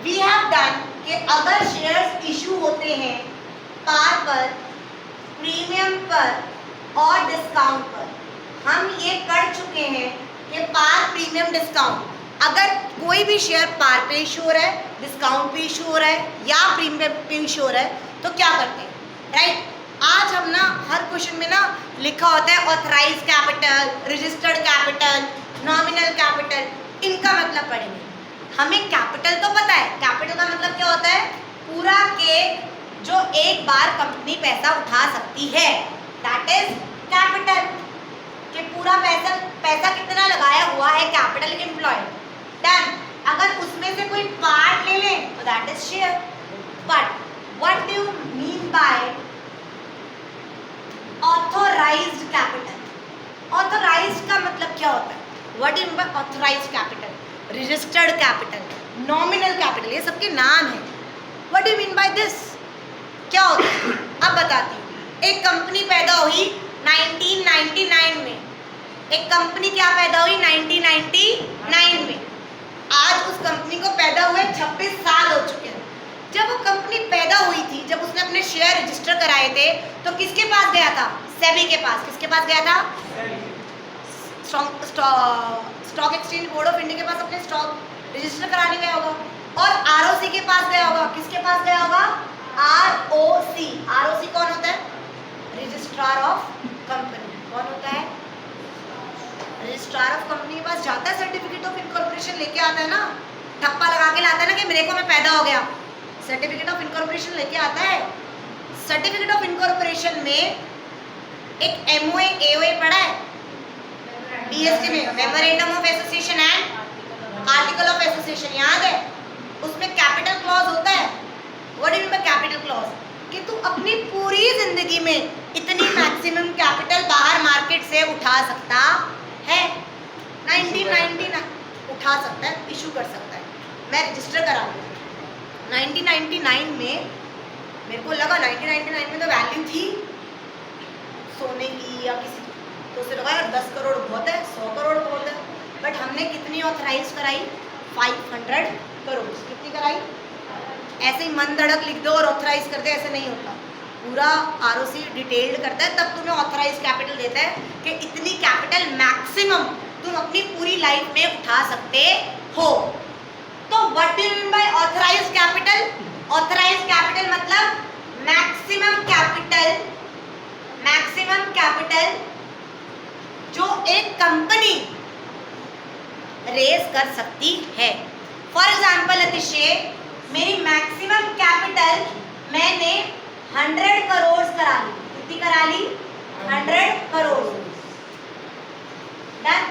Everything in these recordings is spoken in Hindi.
वी हैव डन कि अगर शेयर्स इशू होते हैं पार पर, प्रीमियम पर और डिस्काउंट पर, हम ये कर चुके हैं कि पार, प्रीमियम, डिस्काउंट, अगर कोई भी शेयर पार पे इशू हो रहा है, डिस्काउंट पे इशू हो रहा है या प्रीमियम पे इशू हो रहा है, तो क्या करते हैं, राइट। आज हम ना हर क्वेश्चन में ना लिखा होता है authorise capital, registered capital, nominal capital, इनका मतलब पढ़ेंगे। हमें कैपिटल तो पता है, कैपिटल का मतलब क्या होता है, पूरा केक जो एक बार कंपनी पैसा उठा सकती है, दैट इज कैपिटल। कि पूरा पैसा कितना लगाया हुआ है कैपिटल एम्प्लॉयड, डन। अगर उसमें से कोई पार्ट ले लें तो that is share. But what do you mean by authorised capital? Authorised का मतलब क्या होता है? What do you mean by authorised capital, registered capital, nominal capital, ये सबके नाम है। What do you mean by this? क्या होता है? अब बताती हूँ। एक कंपनी पैदा हुई 1999 में। एक कंपनी क्या पैदा हुई 1999 में। आज उस कंपनी को पैदा हुए 26 साल हो चुके हैं। जब वो कंपनी पैदा हुई थी, जब उसने अपने शेयर रजिस्टर कराए थे, तो किसके पास गया था? सेबी के पास। किसके पास गया था? Stock exchange board of India के पास अपने स्टॉक रजिस्टर कराने गया होगा। और आरओसी के पास गया होगा। किसके पास गया होगा? आरओसी। आरओसी कौन होता है? Registrar of company. कौन होता है? रजिस्ट्रार ऑफ कंपनी के पास जाता है, सर्टिफिकेट ऑफ इनकॉर्पोरेशन लेके आता है ना, ठप्पा लगा के लाता है ना कि मेरे को मैं पैदा हो गया, सर्टिफिकेट ऑफ इनकॉर्पोरेशन लेके आता है। सर्टिफिकेट ऑफ इनकॉर्पोरेशन में एक एमओए एओए पढ़ा है बीएसटी में, memorandum of association and article of association, याद है? उसमें कैपिटल क्लॉज होता है। What do you mean by capital clause? कि तू अपनी पूरी जिंदगी में इतनी मैक्सिमम कैपिटल बाहर मार्केट से उठा सकता है। 1999 उठा सकता है, इशू कर सकता है। मैं रजिस्टर करा लूँ 1999 में, मेरे को लगा 1999 में तो वैल्यू थी सोने की या किसी की, तो उसे लगा यार 10 करोड़ बहुत है, 100 करोड़ बहुत है। बट हमने कितनी ऑथराइज कराई? 500 करोड़। कितनी कराई? ऐसे ही मन धड़क लिख दो और ऑथराइज कर दे, ऐसे नहीं होता। पूरा आरओसी डिटेल्ड करता है, तब तुम्हें ऑथराइज कैपिटल देता है कि इतनी कैपिटल मैक्सिमम तुम अपनी पूरी लाइफ में उठा सकते हो। तो what do you mean by authorise capital? Authorise capital मतलब मैक्सिमम कैपिटल, मैक्सिमम कैपिटल जो एक कंपनी रेज कर सकती है। फॉर एग्जाम्पल अतिशय, मेरी मैक्सिमम कैपिटल मैंने 100 करोड़ करा ली। कितनी करा ली? 100 करोड़। डन।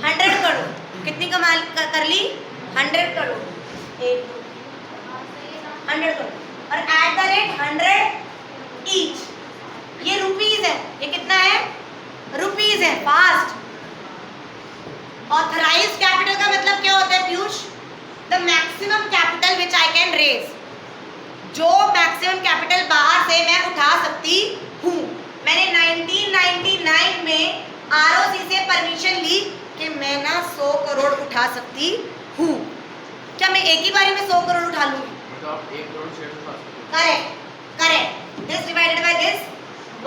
100 करोड़ कितनी कमाल कर ली? 100 करोड़। 100 करोड़ और एट द रेट 100 ईच। ये रुपीज है। ये कितना है? रुपीज है। फास्ट। ऑथराइज्ड कैपिटल का मतलब क्या होता है Piyush? The maximum capital which I can raise. जो मैक्सिमम कैपिटल बाहर से मैं उठा सकती हूँ। मैंने 1999 में आरओसी से परमिशन ली कि मैं ना 100 करोड़ उठा सकती हूँ। क्या मैं एक ही बारी में 100 करोड़ उठा लूँगी? तो आप 1 करोड़ शेयर उठा सकते हो। Correct, correct. This divided by this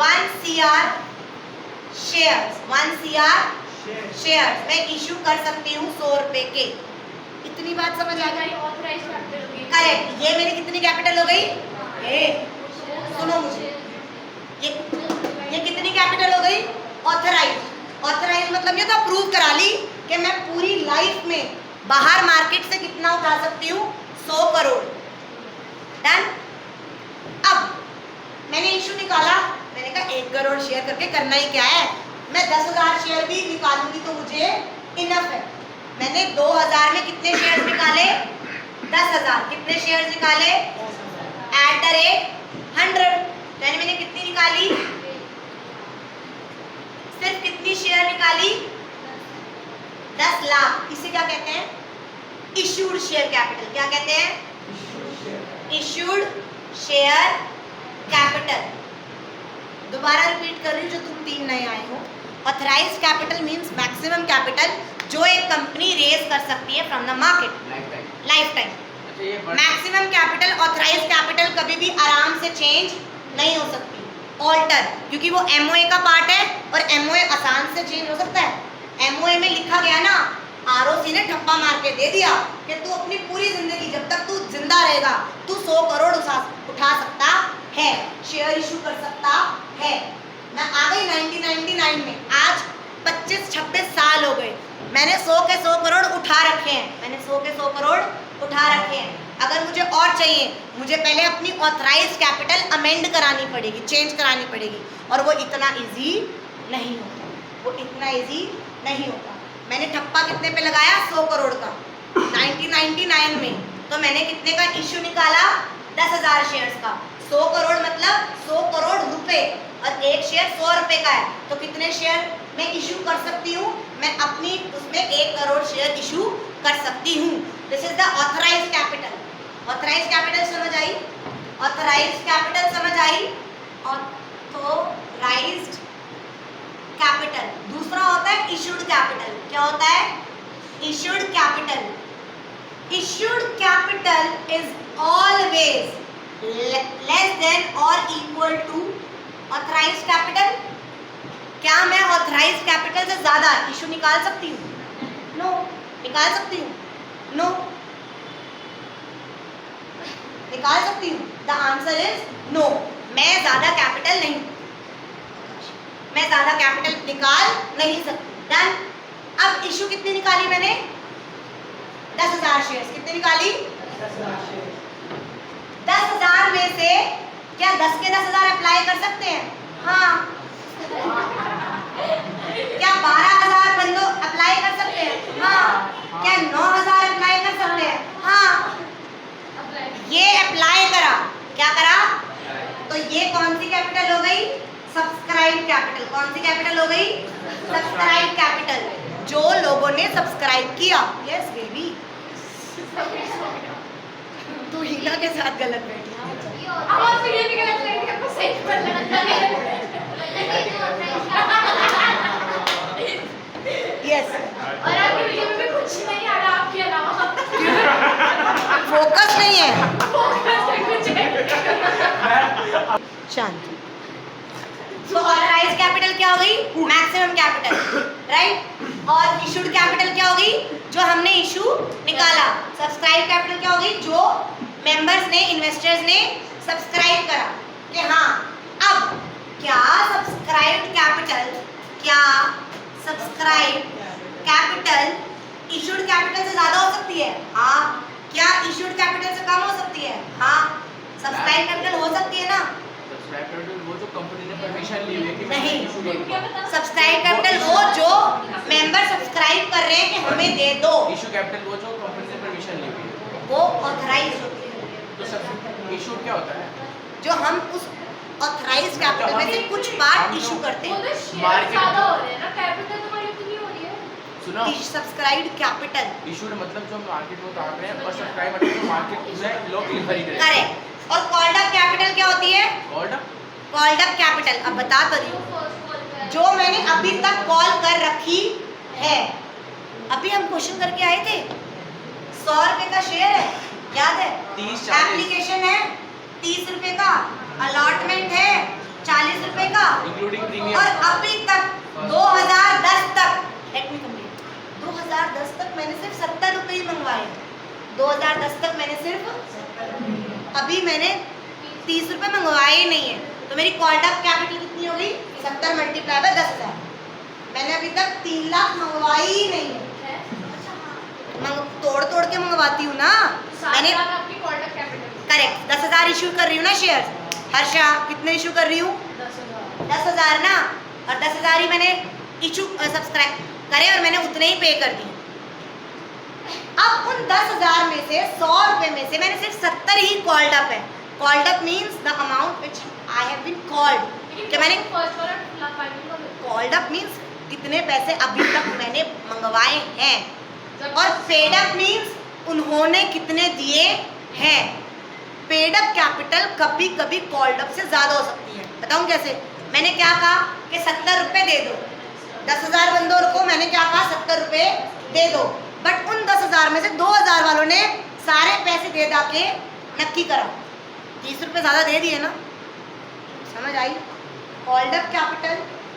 1 CR shares, 1 CR shares मैं इशू कर सकती हूँ 100 रुपए के। इतनी बात समझ आ गई? ऑथराइज कैपिटल होगी। करेक्ट। ये मेरी कितनी कैपिटल हो गई? सुनो मुझे, ये कितनी कैपिटल हो गई? ऑथराइज। ऑथराइज मतलब ये तो अप्रूव करा ली कि मैं पूरी लाइफ में बाहर मार्केट से कितना उठा सकती हूँ? 100 करोड़। डन। अब मैंने इशू निकाला, मैंने कहा 1 करोड़ शेयर करके करना ही क्या है, मैं 10,000 शेयर भी निकालूंगी तो मुझे इनफ है। मैंने 2000 में कितने शेयर निकाले? 10,000। कितने शेयर निकाले? At the rate 100। यानी मैंने कितनी निकाली? सिर्फ कितनी शेयर निकाली? 10 लाख। इसे क्या कहते हैं? Issued share capital. क्या कहते हैं? Issued share capital. दोबारा रिपीट कर रही हूँ जो तुम 3 नए आए हो। Authorised capital means maximum capital जो एक कंपनी रेज कर सकती है from the market life time. अच्छा ये बड़ा मैक्सिमम कैपिटल, ऑथराइज कैपिटल कभी भी आराम से चेंज नहीं हो सकती, ऑल्टर, क्योंकि वो एमओए का पार्ट है और एमओए आसान से चेंज हो सकता है। एमओए में लिखा गया ना, आरओसी ने ठप्पा मार के दे दिया कि तू अपनी पूरी जिंदगी जब तक तू जिंदा रहेगा तू 100 करोड़ उठा सकता है, शेयर इशू कर सकता है। मैं आ गई 1999 में, आज 25-26 साल हो गए, मैंने 100 के 100 करोड़ उठा रखे हैं, मैंने 100 के 100 करोड़ उठा रखे हैं। अगर मुझे और चाहिए, मुझे पहले अपनी ऑथराइज कैपिटल अमेंड करानी पड़ेगी, चेंज करानी पड़ेगी, और वो इतना इजी नहीं होता, वो इतना इजी नहीं होता। मैंने ठप्पा कितने पे लगाया? 100 करोड़ का 1999 में, तो मैंने कितने का इश्यू निकाला? 10,000 शेयर्स का। 100 करोड़ मतलब 100 करोड़ रुपए, और एक शेयर 100 रुपए का है, तो कितने शेयर मैं इशू कर सकती हूँ? मैं अपनी उसमें 1 करोड़ शेयर इशू कर सकती हूँ। This is the authorise capital. Authorise capital समझ आई? ऑथराइज कैपिटल समझ आई? Authorised capital. दूसरा होता है इशूड कैपिटल। क्या होता है? Issued capital. Issued capital is always less than और इक्वल टू ऑथराइज्ड कैपिटल। क्या मैं ऑथराइज्ड कैपिटल से ज्यादा इशू निकाल सकती हूँ? नो। निकाल सकती हूँ? नो। निकाल सकती हूँ? The answer is no. मैं ज्यादा कैपिटल नहीं, मैं ज्यादा कैपिटल निकाल नहीं सकती। डन। अब इशू कितनी निकाली मैंने? 10,000 शेयर्स। कितनी निकाली? 10,000 में से क्या 10 के 10,000 अप्लाई कर सकते हैं? हाँ। क्या 12,000 बंदों अप्लाई कर सकते हैं? हाँ। क्या 9,000 अप्लाई कर सकते हैं? हाँ। ये अप्लाई करा, क्या करा? तो ये कौन सी कैपिटल हो गई? Subscribe capital. कौन सी कैपिटल हो गई? Subscribe capital. जो लोगों ने सब्सक्राइब किया। यस बेबी, तू हीना के साथ गलत बैठी। यस, फोकस नहीं है। शांति। तो ऑथराइज कैपिटल क्या हो गई? Maximum capital, right. और इशूड कैपिटल क्या हो गई? जो हमने इशू निकाला। सब्सक्राइब कैपिटल क्या हो गई? जो मेंबर्स ने, इन्वेस्टर्स ने सब्सक्राइब करा कि हाँ अब क्या सब्सक्राइब कैपिटल, क्या सब्सक्राइब कैपिटल इशूड कैपिटल से ज्यादा हो सकती है? हाँ। क्या इशूड कैपिटल से कम हो सकती है? हाँ। सब्सक्राइब कैपिटल हो सकती है ना? सब्सक्राइब कैपिटल वो जो कंपनी ने परमिशन ली है कि मैं नहीं। इशू करूंगा। सब्सक्राइब कैपिटल वो जो मेंबर सब्सक्राइब कर रहे हैं कि हमें दे दो। इशू कैपिटल वो जो कंपनी ने परमिशन ली हुई है, वो ऑथराइज होती है। तो सब इशू क्या होता है? जो हम उस ऑथराइज कैपिटल में से कुछ पार्ट इशू करते हैं। सुनो, सब्सक्राइब्ड कैपिटल। इशूड मतलब जो मार्केट में उतार रहे हैं, और सब्सक्राइब मतलब जो मार्केट में लोग खरीद रहे हैं। करेक्ट। और कॉल्ड अप कैपिटल क्या होती है? कॉल्ड कॉल्ड अप कैपिटल, अब बता तो रही हूँ, जो मैंने अभी तक कॉल कर रखी है। अभी हम क्वेश्चन करके आए थे, 100 रुपए का शेयर है, याद है? 30-40 एप्लीकेशन है 30 रुपए का, अलॉटमेंट है 40 रुपए का, इंक्लूडिंग और प्रीमियम। अभी तक 2010 तक, लेट मी कंप्लीट, 2010 तक मैंने सिर्फ 70 रुपए ही मंगवाए। 2010 तक मैंने सिर्फ, अभी मैंने 30 रुपए मंगवाए ही नहीं है, तो मेरी कॉल्ड अप कैपिटल कितनी हो गई? 70 मल्टीप्लाई बाय 10,000। मैंने अभी तक 3 लाख मंगवाई ही नहीं है। तोड़ तोड़ के मंगवाती हूँ ना मैंने। करेक्ट, 10,000 इशू कर रही हूँ ना शेयर। हर्षा कितने इशू कर रही हूँ? 10,000 ना, और 10,000 ही मैंने इशू सब्सक्राइब करे और मैंने उतने ही पे कर दिए। अब उन 10,000 में से 100 रुपए में से मैंने सिर्फ 70 ही कॉल्ड अप है। Called up means the amount which I have been called. क्या मैंने कॉल्ड अप मीन्स कितने पैसे अभी तक मैंने मंगवाए हैं, और पेड अप मीन्स उन्होंने कितने दिए हैं। पेड अप कैपिटल कभी कभी कॉल्ड अप से ज्यादा हो सकती है। बताऊं कैसे? मैंने क्या कहा कि 70 रुपए दे दो, 10,000 बंदों को मैंने क्या कहा? 70 रुपए दे दो, बट उन 10,000 में से 2,000 वालों ने सारे पैसे दे दा के नक्की करा। 30 रुपये ज़्यादा दे दिए ना, समझ आई? Called up capital,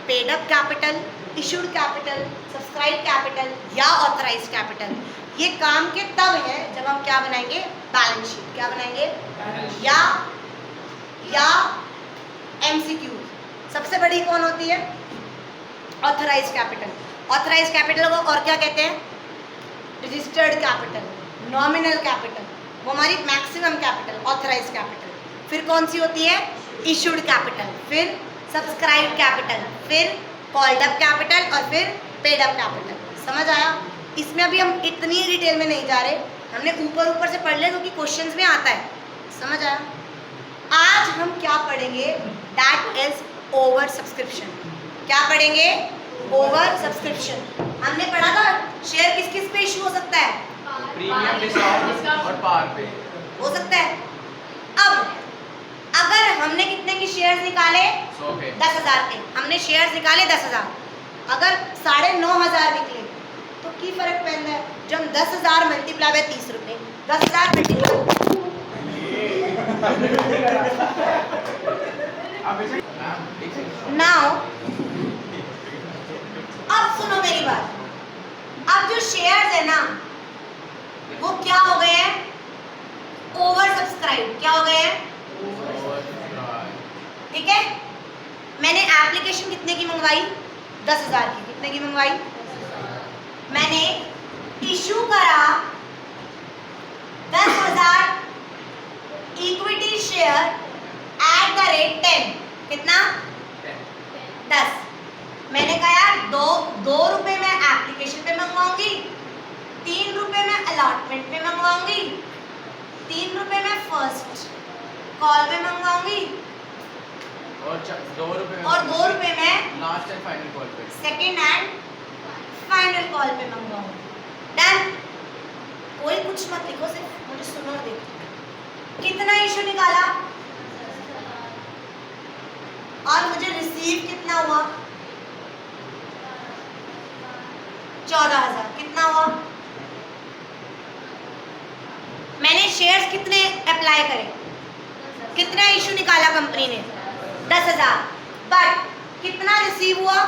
paid up capital, issued capital, subscribe capital या ऑथराइज कैपिटल, ये काम के तब है जब हम क्या बनाएंगे? Balance sheet. क्या बनाएंगे? या एमसीक्यू। सबसे बड़ी कौन होती है? Authorise capital. ऑथराइज कैपिटल को और क्या कहते हैं? रजिस्टर्ड कैपिटल, नॉमिनल कैपिटल, वो हमारी मैक्सिमम कैपिटल, ऑथराइज कैपिटल। फिर कौन सी होती है? इशूड कैपिटल, फिर सब्सक्राइब कैपिटल, फिर कॉल्ड अप कैपिटल और फिर पेड अप कैपिटल। समझ आया? इसमें अभी हम इतनी डिटेल में नहीं जा रहे, हमने ऊपर से पढ़ लिया क्योंकि क्वेश्चंस में आता है। समझ आया? आज हम क्या पढ़ेंगे? That is over subscription. क्या पढ़ेंगे? Over subscription. हमने पढ़ा था शेयर किस किस पे इशू हो सकता है? प्रीमियम, डिस्काउंट और पार पे हो सकता है। अब अगर हमने कितने की शेयर्स निकाले? 100 के 10,000 के। हमने शेयर्स निकाले 10,000, अगर 9,500 निकले तो की फर्क पैदा है? जब 10,000 मल्टीप्लाई बाय 30 रुपये, 10,000 मल्टीप्लाई। नाउ अब सुनो मेरी बात। अब जो शेयर्स है ना वो क्या हो गए हैं? Over subscribe. क्या हो गए हैं? ठीक है। मैंने एप्लीकेशन कितने की मंगवाई? 10,000 की। कितने की मंगवाई? मैंने इशू करा 10,000 equity share at the rate 10। कितना? 10। मैंने कहा यार 2 रुपए मैं एप्लीकेशन पे मंगवाऊंगी, 3 रुपए मैं अलॉटमेंट पे मंगवाऊंगी, 3 रुपए मैं फर्स्ट कॉल पे मंगवाऊंगी और 2 रुपए और 2 रुपए मैं लास्ट एंड फाइनल कॉल पे, सेकेंड एंड फाइनल कॉल पे मंगवाऊंगी। डन। कोई कुछ मत लिखो, सिर्फ मुझे सुनो और देखो। कितना इशू निकाला और मुझे रिसीव कितना हुआ? 14,000। कितना हुआ? मैंने शेयर्स कितने अप्लाई करे? कितना इशू निकाला कंपनी ने? 10,000। बट कितना रिसीव हुआ?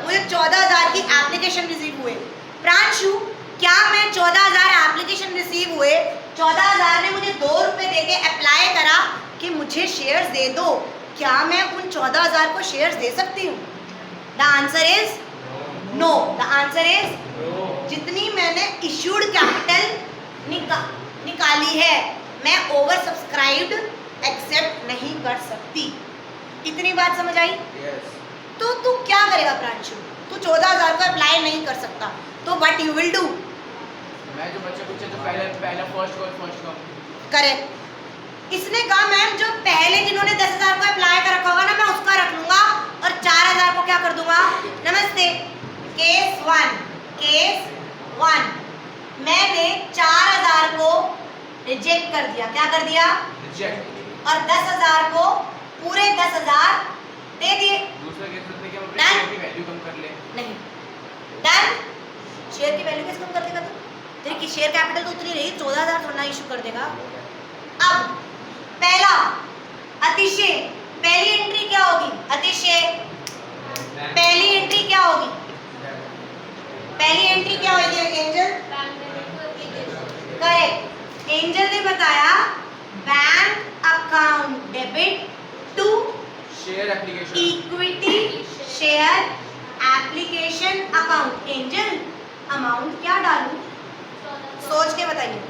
मुझे 14,000 की एप्लीकेशन रिसीव हुए। प्रांशु, क्या मैं 14,000 एप्लीकेशन रिसीव हुए, 14,000 ने मुझे 2 रुपए देके अप्लाई करा कि मुझे शेयर्स दे दो, क्या मैं उन 14,000 को शेयर्स दे सकती हूँ? The answer is no. The answer is जितनी मैंने इशूड कैपिटल निकाली है मैं ओवर सब्सक्राइब्ड एक्सेप्ट नहीं कर सकती। इतनी बात समझ आई? यस। तो तू क्या करेगा प्रांशु? तू 14,000 को अप्लाई नहीं कर सकता, तो व्हाट यू विल डू? मैं जो बच्चे पूछे तो पहला फर्स्ट कॉल करेक्ट। इसने कहा मैम जो पहले जिन्होंने 10,000 को अप्लाई कर रखा होगा ना मैं उसका रख लूंगा और 4,000 को क्या कर दूंगा? नमस्ते। केस 1 मैंने 4,000 को रिजेक्ट कर दिया। क्या कर दिया? रिजेक्ट। और 10,000 को पूरे 10,000 दे दिए। दूसरा केस में क्या Done? शेयर की वैल्यू कम कर ले? नहीं। डन। शेयर की वैल्यू कैसे कम कर देगा तू? तेरी की शेयर कैपिटल तो उतनी रही, 14,000 थोड़ा इशू कर देगा। अब पहला अतिशय, पहली एंट्री क्या होगी? अतिशय पहली एंट्री क्या होगी? पहली एंट्री क्या होगी एंजल? करेक्ट। एंजल ने बताया bank account debit to share application equity share application account. Angel amount क्या डालूं? सोच के बताइए।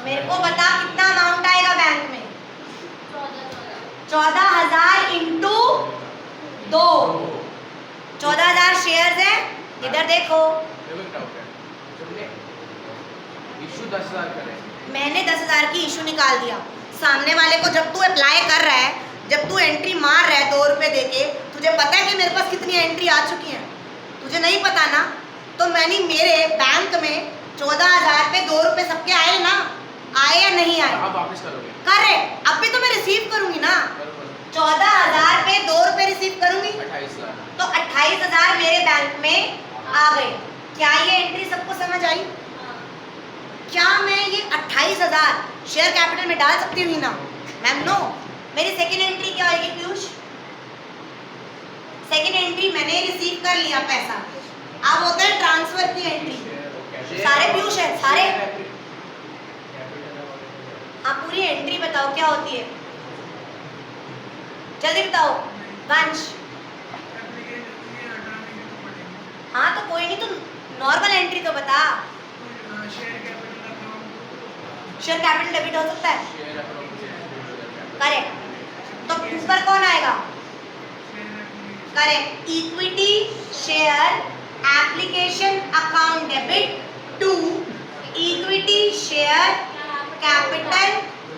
मेरे को बता कितना अमाउंट आएगा बैंक में? 14,000 इंटू 2। 14,000 शेयर्स है। इधर देखो, इशू 10,000 करे, मैंने 10,000 की इशू निकाल दिया। सामने वाले को जब तू अप्लाई कर रहा है, जब तू एंट्री मार रहा है 2 रुपए देके, तुझे पता है कि मेरे पास कितनी एंट्री आ चुकी है? तुझे नहीं पता ना? तो मैंने मेरे बैंक में 14,000 पे 2 रुपए सबके आए ना? आए या नहीं आए? आप वापस करोगे? करेक्ट। अब भी तो मैं रिसीव करूंगी ना। 14,000 पे 2 रुपए रिसीव करूंगी 28,000। तो 28,000 मेरे बैंक में आ गए। क्या ये एंट्री सबको समझ आई? क्या मैं ये 28,000 शेयर कैपिटल में डाल सकती हूँ ना? Ma'am no. मेरी सेकेंड एंट्री क्या आएगी पीयूष? सेकेंड एंट्री मैंने रिसीव कर लिया पैसा, अब होता है ट्रांसफर की एंट्री। सारे पीयूष है सारे? आप पूरी एंट्री बताओ क्या होती है, जल्दी बताओ वंश। हाँ तो कोई नहीं, तो नॉर्मल एंट्री तो बता। शेयर कैपिटल डेबिट हो सकता है, करेक्ट। तो ऊपर कौन आएगा? Correct, equity share application account debit to equity share capital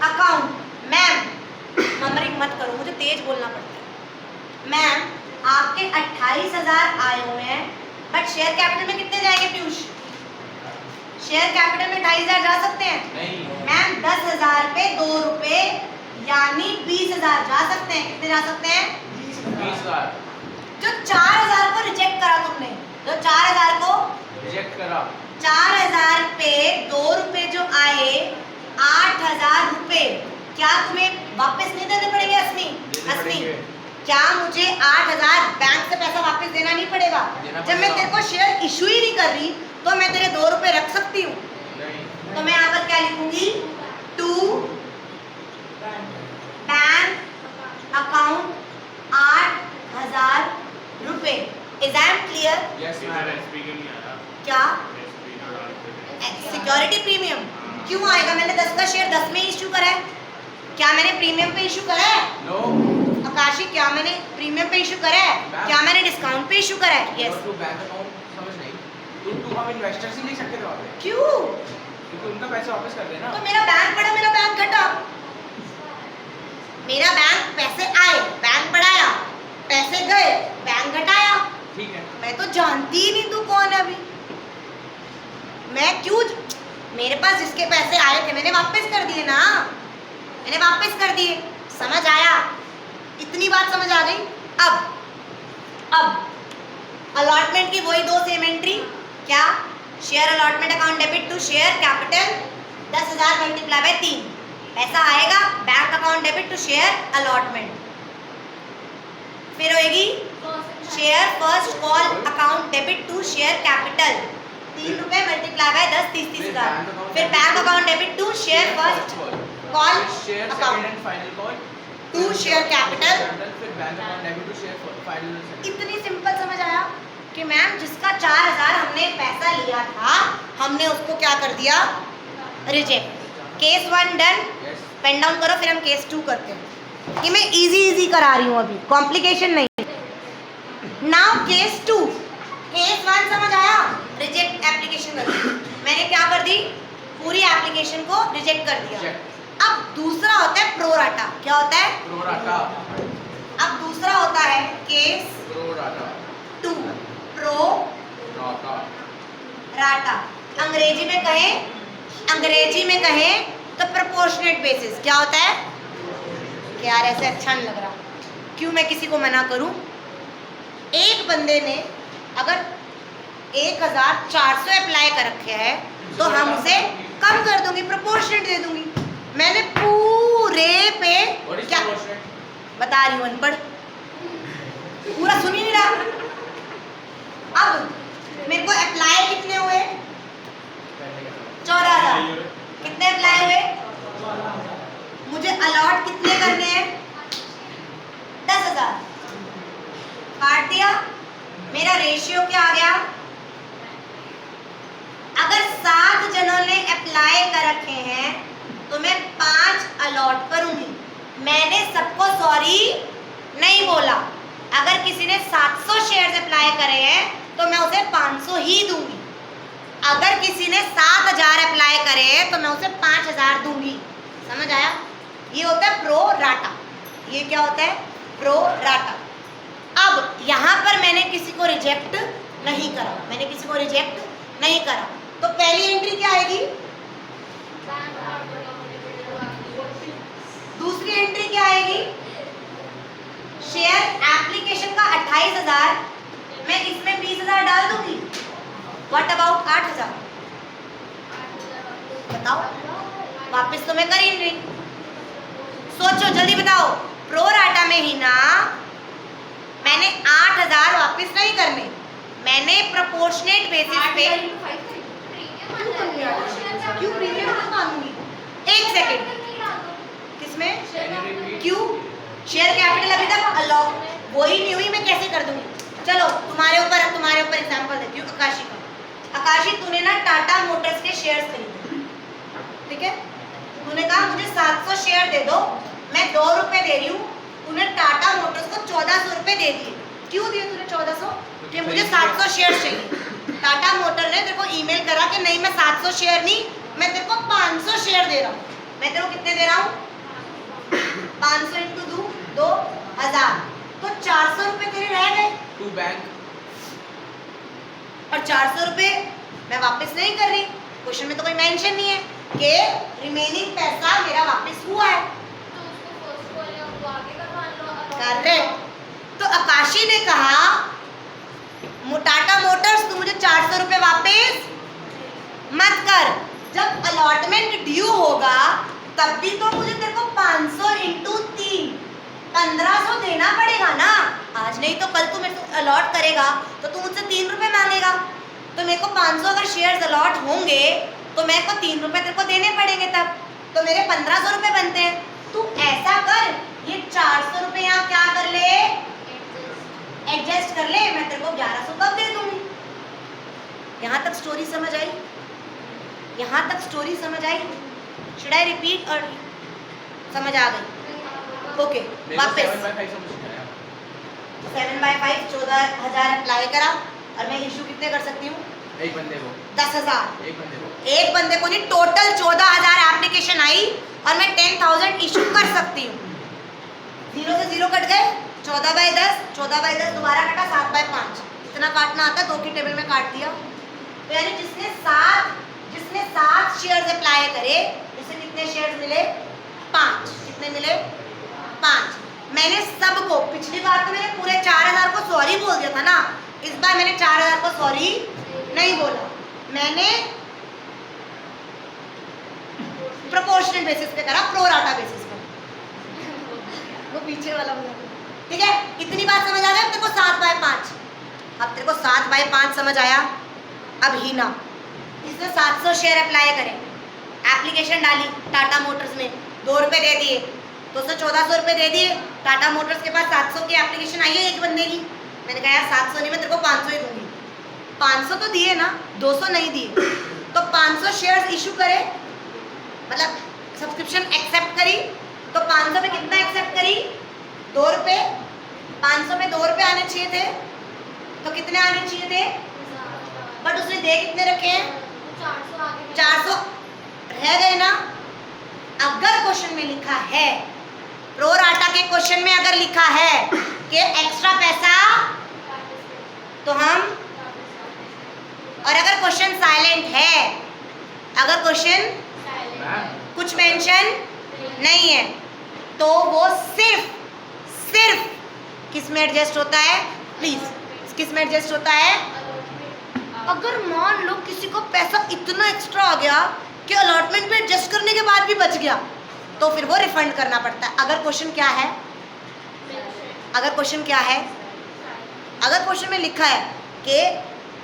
account. Ma'am numbering मत करो, मुझे तेज बोलना पड़ता है। मैम आपके 28,000 आए हुए हैं, बट शेयर कैपिटल में कितने जाएंगे पीयूष? शेयर कैपिटल में 2,500 जा सकते हैं? नहीं मैम 10,000 पे 2 रुपए यानी 20,000 जा सकते हैं। कितने जा सकते हैं? 20,000 जो 4,000 को रिजेक्ट करा तुमने, जो 4,000 को रिजेक्ट करा, 4,000 पे 2 रुपए जो आए, 8,000 रुपए क्या तुम्हें वापस नहीं देने पड़ेंगे? असमी क्या मुझे 8,000 बैंक से पैसा वापस देना नहीं पड़ेगा? जब मैं तेरे को शेयर इशू ही नहीं कर रही तो मैं तेरे 2 रुपए रख सकती हूँ? तो मैं यहाँ पर क्या लिखूंगी? टू बैंक अकाउंट 8,000 रुपए। Is that clear? यस क्या सिक्योरिटी प्रीमियम क्यों आएगा? मैंने 10 का शेयर 10 में इशू करा है, क्या मैंने प्रीमियम पे इशू करा है? नो आकाशी क्या मैंने प्रीमियम पे इशू करा है? क्या मैंने डिस्काउंट पे इशू करा है? यस। टू बैंक अकाउंट समझ नहीं, टू हम इन्वेस्टर्स ही ले सकते थे वहाँ पे, क्यों? क्योंकि उनका पैसा वापस कर देना। तो मेरा बैंक बढ़ा, मेरा बैंक घटा। मेरा बैंक पैसे आए, बैंक बढ़ाया, पैसे गए, बैंक घटाया। ठीक है, मैं तो जानती ही नहीं तू कौन है अभी। मैं क्यों, मेरे पास जिसके पैसे आए थे मैंने वापस कर दिए ना, मैंने वापस कर दिए। समझ आया? इतनी बात समझ आ गई? अब अलॉटमेंट की वही 2 सेम एंट्री। क्या? Share allotment account debit to share capital 10,000 multiply by 3 पैसा आएगा bank account debit to share allotment. फिर होएगी share first call account debit to share capital 3 रुपए मल्टीप्लाई बाय 10 30 का। फिर bank account debit to share first call share second account and final call to share capital. फिर bank account debit to share final. इतनी सिंपल समझ आया कि मैम जिसका 4,000 हमने पैसा लिया था हमने उसको क्या कर दिया? Reject. Case 1 done. Pen down करो, फिर हम केस 2 करते हैं। ये मैं इजी करा रही हूँ, अभी कॉम्प्लिकेशन नहीं। Now case 2। केस 1 समझ आया? रिजेक्ट एप्लीकेशन कर दी मैंने, क्या कर दी? पूरी एप्लीकेशन को रिजेक्ट कर दिया। अब दूसरा होता है प्रो राटा। क्या होता है? Pro rata. अब दूसरा होता है case pro rata 2। Pro rata rata अंग्रेजी में कहें तो प्रोपोर्शनेट बेसिस। क्या होता है? कि यार ऐसे अच्छा नहीं लग रहा, क्यों मैं किसी को मना करूं? एक बंदे ने अगर 1,400 अप्लाई कर रखे है तो हम उसे कम कर दूंगी, प्रोपोर्शनेट दे दूंगी। मैंने पूरे पे क्या बता रही हूँ, अनपढ़, पूरा सुन ही नहीं रहा। अब मेरे को अप्लाई कितने हुए? 14,000। कितने अप्लाई हुए? मुझे अलॉट कितने करने हैं? 10,000। काट दिया। मेरा रेशियो क्या आ गया? अगर 7 जनों ने अप्लाई कर रखे हैं तो मैं 5 अलॉट करूंगी। मैंने सबको सॉरी नहीं बोला। अगर किसी ने 700 शेयर्स अप्लाई करे हैं तो मैं उसे 500 ही दूंगी। अगर किसी ने 7,000 अप्लाई करे हैं तो मैं उसे 5,000 दूंगी। समझ आया? ये होता है प्रो राटा। ये क्या होता है? Pro rata. अब यहाँ पर मैंने किसी को रिजेक्ट नहीं करा, तो पहली एंट्री क्या आएगी? दूसरी एंट्री क्या आएगी? शेयर एप्लीकेशन का 28,000, मैं इसमें 20,000 डाल दूंगी। What about 8,000? बताओ, वापस तो मैं कर ही नहीं। सोचो जल्दी बताओ। प्रो राटा में ही ना मैंने 8,000 वापस नहीं करने, मैंने प्रोपोर्शनेट बेसिस पे क्यों प्रीमियम क्यों मांगूंगी? एक सेकंड, किसमें क्यों? शेयर कैपिटल अभी तक अलॉट वही नहीं हुई, मैं कैसे कर दूंगी? चलो तुम्हारे ऊपर एग्जांपल देती हूँ। आकाशी का, आकाशी तूने ना टाटा मोटर्स के शेयर्स खरीदे, ठीक है? तूने कहा मुझे 700 शेयर दे दो, मैं 2 रुपए दे रही हूँ। तूने टाटा मोटर्स को 1400 रुपए दे दिए। क्यों दिए तूने 1400? कि मुझे 700 शेयर चाहिए। टाटा मोटर ने तेरे को ईमेल करा कि नहीं मैं 700 शेयर नहीं, मैं तेरे को 500 शेयर दे रहा हूँ। मैं तेरे को कितने दे रहा हूँ? 500 इंटू 2,000, तो 400 रुपए तेरे रह गए टू बैंक। और 400 रुपए मैं वापस नहीं कर रही। क्वेश्चन में तो कोई मेंशन नहीं है कि रिमेनिंग पैसा मेरा वापस हुआ है। कर रहे तो आकाशी ने कहा टाटा मोटर्स तू मुझे 400 रुपए वापस मत कर, जब अलॉटमेंट ड्यू होगा तब भी तो मुझे तेरे को 500 इंटू 3 1500 देना पड़ेगा ना। आज नहीं तो कल तू मेरे को अलॉट करेगा तो तू मुझसे 3 रुपए मांगेगा, तो मेरे को 500 अगर शेयर्स अलॉट होंगे तो मेरे को 3 रुपए तेरे को देने पड़ेंगे, तब तो मेरे 1500 रुपए बनते हैं। तू ऐसा कर, ये 400 रुपए यहाँ क्या कर ले, एडजस्ट कर ले, मैं तेरे को 1100 कब दे दूंगी। यहाँ तक स्टोरी समझ आई? यहाँ तक स्टोरी समझ आई? शुड आई रिपीट और समझ आ गई? ओके वापस 7/5 14,000 अप्लाई करा और मैं इशू कितने कर सकती हूँ? एक बंदे को 10,000। एक बंदे को नहीं, टोटल 14,000 एप्लीकेशन आई और मैं 10,000 इशू कर सकती हूँ। 0 से 0 कट गए, 14/10 दोबारा कटा 7/5, इतना काटना आता है, 2 की टेबल में काट दिया। तो यानी जिसने 7 शेयर्स अप्लाई करे उसे कितने शेयर्स मिले? 5। कितने मिले? 5। मैंने सबको, पिछली बार तो मैंने पूरे 4,000 को सॉरी बोल दिया था ना, इस बार मैंने 4,000 को सॉरी नहीं बोला, मैंने प्रोपोर्शनल बेसिस पे करा, प्रो राटा बेसिस पे। वो पीछे वाला बोला, ठीक है? इतनी बात समझ आ गई? अब तेरे को 7/5, अब तेरे को 7/5 समझ आया। अब ही ना इसने 700 शेयर अप्लाई करे, एप्लीकेशन डाली टाटा मोटर्स में, 2 रुपए दे दिए तो उसने 1400 रुपए दे दिए। टाटा मोटर्स के पास 700 की एप्लीकेशन आई है एक बंदे की। मैंने कहा यार 700 नहीं, मैं तेरे को 500 ही दूंगी। 500 तो दिए ना, 200 नहीं दिए, तो 500 शेयर्स इशू करे, मतलब सब्सक्रिप्शन एक्सेप्ट करी, तो 500 में कितना एक्सेप्ट करी? 2 रुपए। 500 में 2 रुपए आने चाहिए थे, तो कितने आने चाहिए थे? बट उसने दे कितने रखे हैं? 400 रह गए ना। अगर क्वेश्चन में लिखा है, प्रो राटा के क्वेश्चन में अगर लिखा है कि एक्स्ट्रा पैसा, तो हम, और अगर क्वेश्चन साइलेंट है, अगर क्वेश्चन कुछ मेंशन नहीं है, तो वो सिर्फ किस में एडजस्ट होता है? प्लीज किस में एडजस्ट होता है? अगर मान लो किसी को पैसा इतना एक्स्ट्रा आ गया कि अलॉटमेंट में एडजस्ट करने के बाद भी बच गया, तो फिर वो रिफंड करना पड़ता है। अगर क्वेश्चन क्या है? अगर क्वेश्चन क्या है? अगर क्वेश्चन में लिखा है कि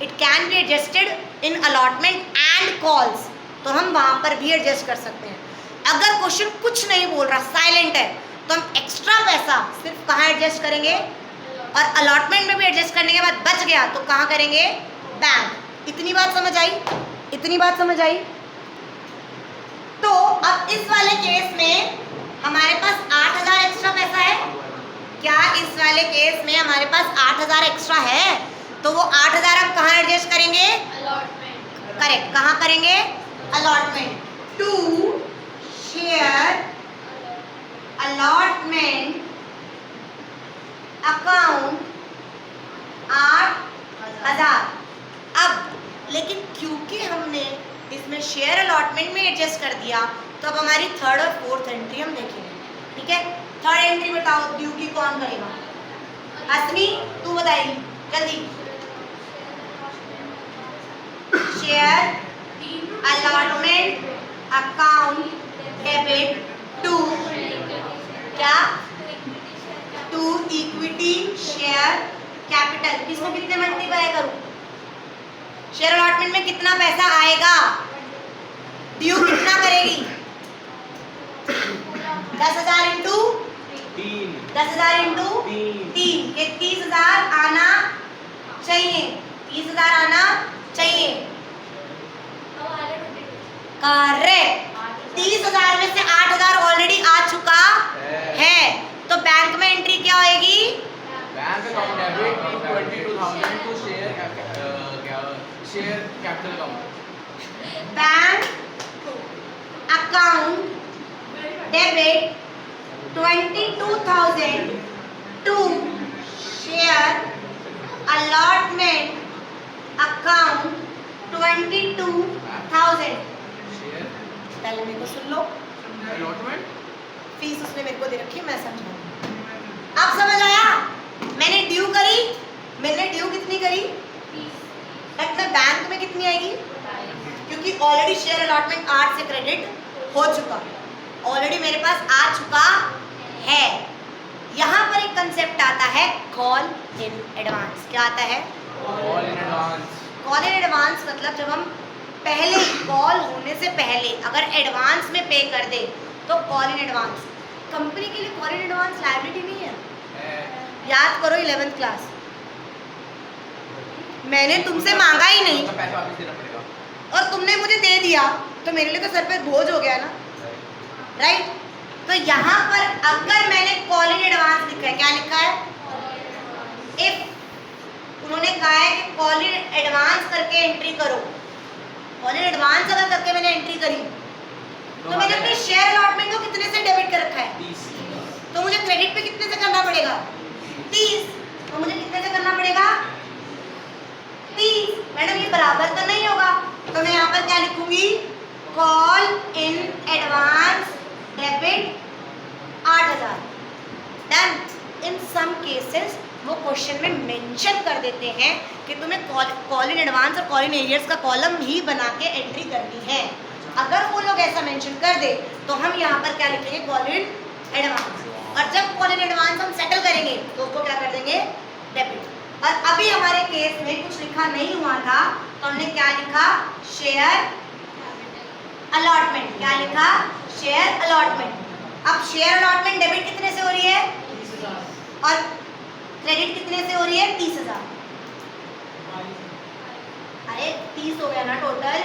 it can be adjusted in allotment and calls, तो हम वहां पर भी एडजस्ट कर सकते हैं। अगर क्वेश्चन कुछ नहीं बोल रहा, साइलेंट है, तो हम एक्स्ट्रा पैसा सिर्फ कहाँ एडजस्ट करेंगे? और अलॉटमेंट में भी एडजस्ट करने के बाद बच गया तो कहाँ करेंगे? बैंक। इतनी बात समझ आई? इतनी बात समझ आई? तो अब इस वाले केस में हमारे पास 8,000 एक्स्ट्रा पैसा है क्या? इस वाले केस में हमारे पास 8,000 एक्स्ट्रा है, तो वो 8,000 हम कहाँ एडजस्ट करेंगे? अलॉटमेंट। करेक्ट, कहाँ करेंगे? Allotment. To share allotment account 8,000। अब लेकिन क्योंकि हमने इसमें शेयर अलॉटमेंट में एडजस्ट कर दिया, तो अब हमारी 3rd और 4th एंट्री हम देखेंगे, ठीक है? 3rd एंट्री बताओ, ड्यू की कौन करेगा? हसनी तू बताएगी जल्दी। Share allotment account debit to क्या टू इक्विटी शेयर कैपिटल। इसको कितने मल्टीप्लाई करूं? शेयर अलॉटमेंट में कितना पैसा आएगा? ड्यू कितना करेगी? 10,000 इंटू 10,000 इंटू 3 ये 30,000 आना चाहिए। 30,000 आना चाहिए। करेक्ट। 30,000 में से 8,000 ऑलरेडी आ चुका है, तो बैंक में एंट्री क्या होगी? Bank account debit 22,000 to share capital account. Bank account debit 22,000 to share allotment account 22,000। Share पहले मेरे को सुन लो, अलॉटमेंट फीस उसने मेरे को दे रखी है, मैं समझाऊंगी। अब समझ आया? मैंने ड्यू करी, मैंने ड्यू कितनी करी? मतलब बैंक में कितनी आएगी? क्योंकि ऑलरेडी शेयर अलॉटमेंट 8 से क्रेडिट हो चुका, ऑलरेडी मेरे पास आ चुका है। यहाँ पर एक कंसेप्ट आता है कॉल इन एडवांस। क्या आता है? Call in advance. Call in advance मतलब जब हम पहले कॉल होने से पहले अगर एडवांस में पे कर दे तो कॉल इन एडवांस। कंपनी के लिए कॉल इन एडवांस लायबिलिटी नहीं है। याद करो 11th क्लास, मैंने तुमसे मांगा ही नहीं पैसा वापस देना पड़ेगा और तुमने मुझे दे दिया, तो मेरे लिए तो सर पे बोझ हो गया ना, राइट? तो यहाँ पर अगर मैंने कॉल इन एडवांस लिखा है, क्या लिखा है? इफ उन्होंने कहा है कि कॉल इन एडवांस करके एंट्री करो, कॉल इन एडवांस अगर करके मैंने एंट्री करी तो मैंने अपने शेयर अलॉटमेंट को कितने से डेबिट कर रखा है? 30। तो मुझे क्रेडिट पे कितने से करना पड़ेगा? 30। तो मुझे कितने से करना पड़ेगा? 30। मैडम ये बराबर तो नहीं होगा, तो मैं यहाँ पर क्या लिखूंगी? Call in advance debit 8,000। Done. In some cases वो क्वेश्चन में मेंशन कर देते हैं कि तुम्हें कॉल इन एडवांस और कॉल इन एरियर्स का कॉलम ही बना के एंट्री करनी है। अगर वो लोग ऐसा मेंशन कर दे तो हम यहाँ पर क्या लिखेंगे? Call in advance. और जब कॉल इन एडवांस हम सेटल करेंगे तो उसको क्या कर देंगे? डेबिट। और अभी हमारे केस में कुछ लिखा नहीं हुआ था, तो हमने क्या लिखा? Share allotment. क्या लिखा? Share allotment. अब शेयर अलॉटमेंट डेबिट कितने से हो रही है? 30,000। और क्रेडिट कितने से हो रही है? 30,000। अरे 30 हो गया ना टोटल।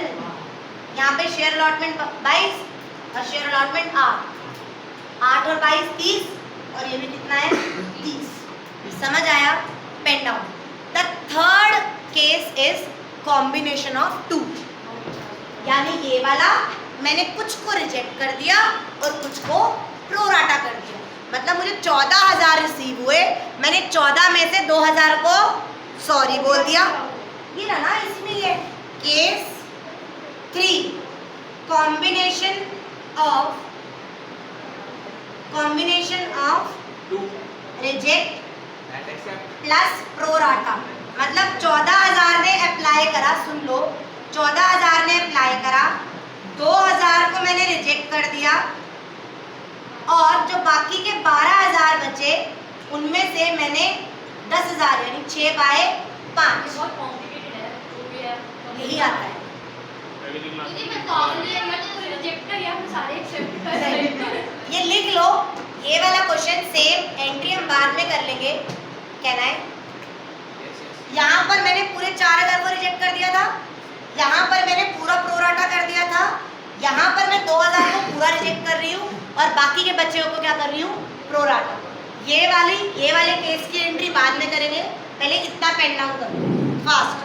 यहाँ पे शेयर अलॉटमेंट 22 और शेयर अलॉटमेंट 8 और 22 30, और ये भी कितना है? 30। समझ आया? Pen down. The third case is combination of two, यानी ये वाला मैंने कुछ को रिजेक्ट कर दिया और कुछ को प्रोराटा कर दिया। मतलब मुझे 14,000 रिसीव हुए, मैंने 14 में से 2,000 को सॉरी बोल दिया। ये ना ना इसमें ये case 3 combination of two reject and accept plus pro rata. मतलब 14,000 ने अप्लाई करा, सुन लो, 14,000 ने अप्लाई करा, 2,000 को मैंने रिजेक्ट कर दिया और जो बाकी के 12,000 बचे उनमें से मैंने 10,000 यानी 6/5 यही आता है। ये लिख लो, ये वाला क्वेश्चन सेम एंट्री हम बाद में कर लेंगे। कहना है यहाँ पर मैंने पूरे 4,000 को रिजेक्ट कर दिया था, यहाँ पर मैंने पूरा प्रोराटा कर दिया था, यहाँ पर मैं 2,000 को पूरा रिजेक्ट कर रही हूँ और बाकी के बच्चे को क्या कर रही हूँ? प्रोराटा। ये वाले केस की एंट्री बाद में करेंगे, पहले इतना पेन डाउन करो फास्ट।